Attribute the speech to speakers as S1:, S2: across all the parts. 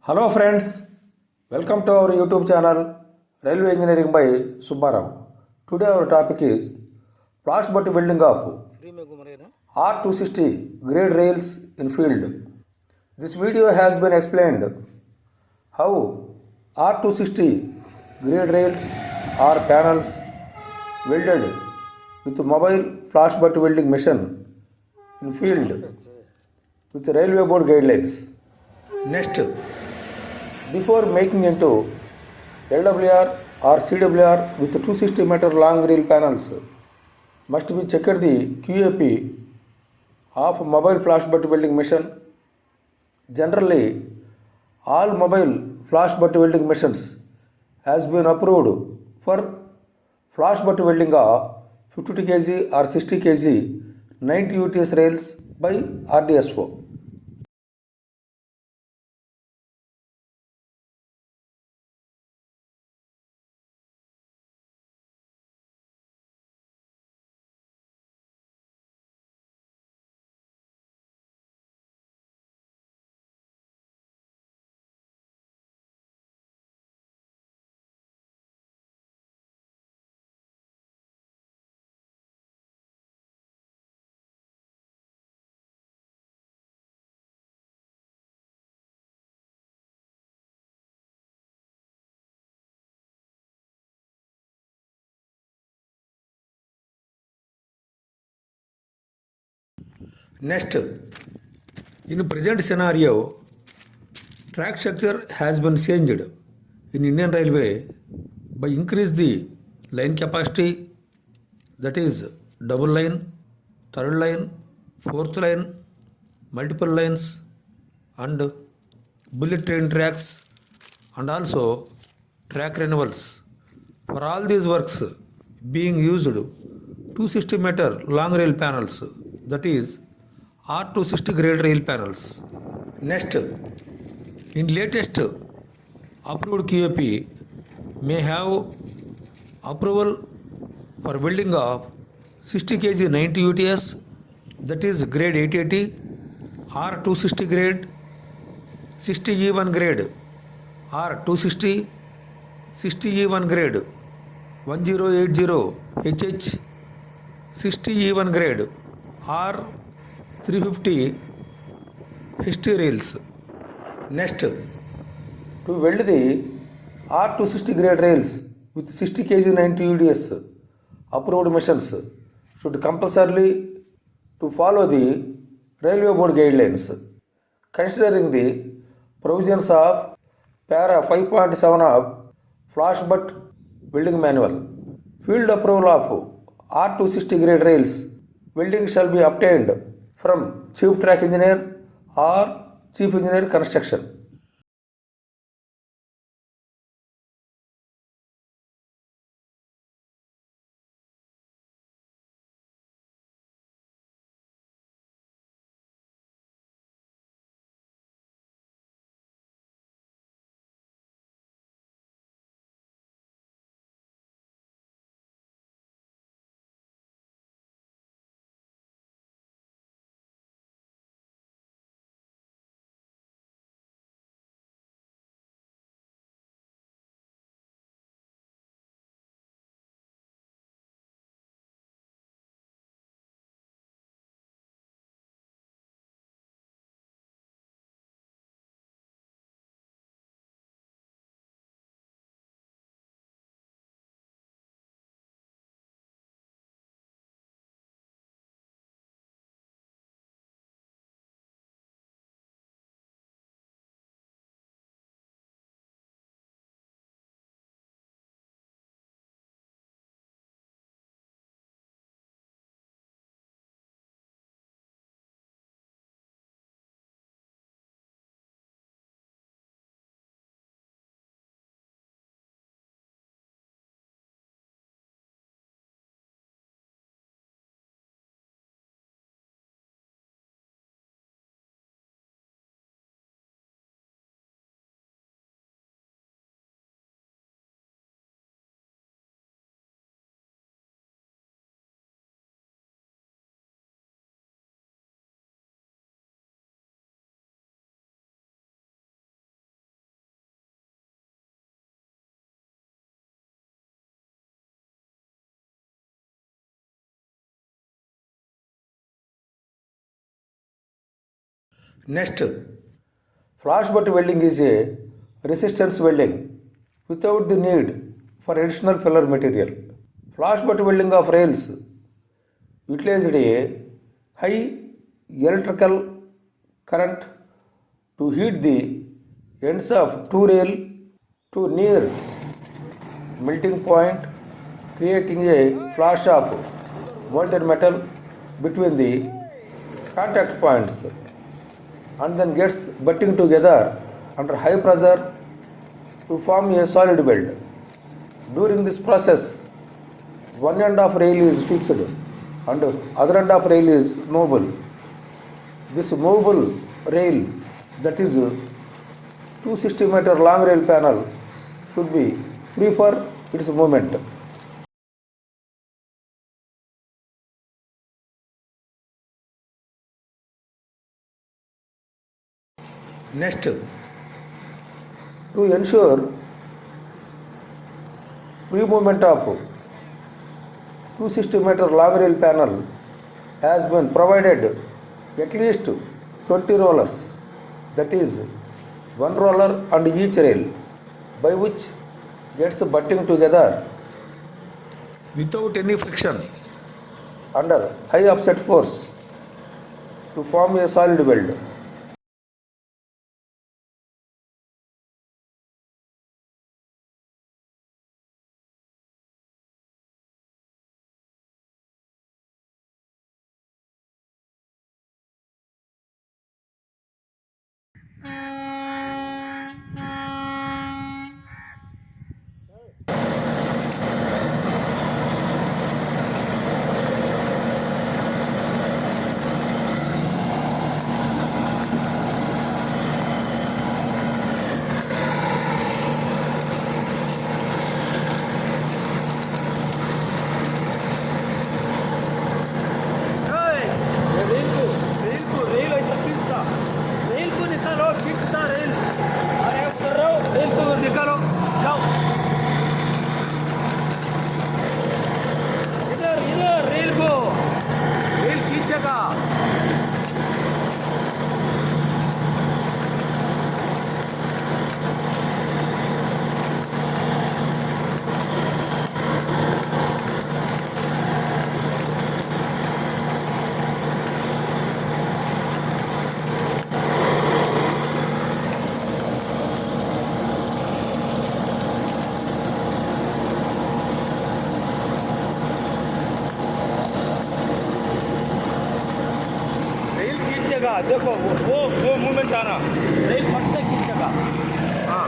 S1: Hello friends, welcome to our YouTube channel Railway Engineering by Subbarao. Today our topic is flash butt welding of R260 grade rails in field. This video has been explained how R260 grade rails or panels welded with mobile flash butt welding machine in field with railway board guidelines. Next, before making into LWR or CWR with 260 meter long reel panels, must be checked the QAP of mobile flash butt welding machine. Generally, all mobile flash butt welding machines has been approved for flash butt welding of 50 kg or 60 kg 90 UTS rails by RDSO. Next, in present scenario, track structure has been changed in Indian Railway by increase the line capacity, that is double line, third line, fourth line, multiple lines and bullet train tracks and also track renewals. For all these works being used 260 meter long rail panels, that is R260 grade rail panels. Next, in latest approved QAP may have approval for welding of 60 kg 90 UTS, that is grade 880, R260 grade, 60 E1 grade, R260, 60 E1 grade, 1080 HH, 60 E1 grade, R350H T rails. Next, to weld the R260 grade rails with 60 kg 90 UDS approved machines should compulsorily to follow the railway board guidelines, considering the provisions of para 5.7 of flash butt welding manual. Field approval of R260 grade rails welding shall be obtained from Chief Track Engineer or Chief Engineer Construction. Next, flash butt welding is a resistance welding without the need for additional filler material. Flash butt welding of rails utilized a high electrical current to heat the ends of two rail to near melting point, creating a flash of molten metal between the contact points, and then gets butting together under high pressure to form a solid weld. During this process, one end of rail is fixed and other end of rail is movable. This movable rail, that is 260-meter long rail panel, should be free for its movement. Next, to ensure free movement of 260-meter long rail panel has been provided at least 20 rollers, that is one roller on each rail, by which gets butting together without any friction under high offset force to form a solid weld. देखो वो movement आना rail फट से खींचेगा। हाँ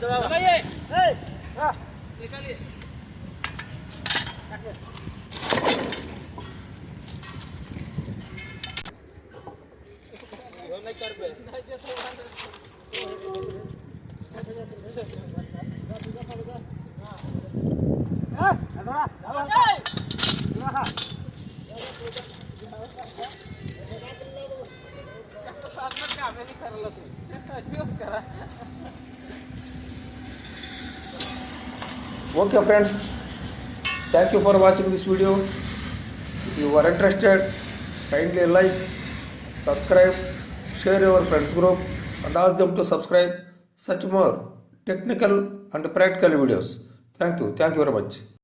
S1: दबाइए, निकालिए। Okay friends, thank you for watching this video. If you are interested, kindly like, subscribe, share your friends group and ask them to subscribe such more technical and practical videos. Thank you very much.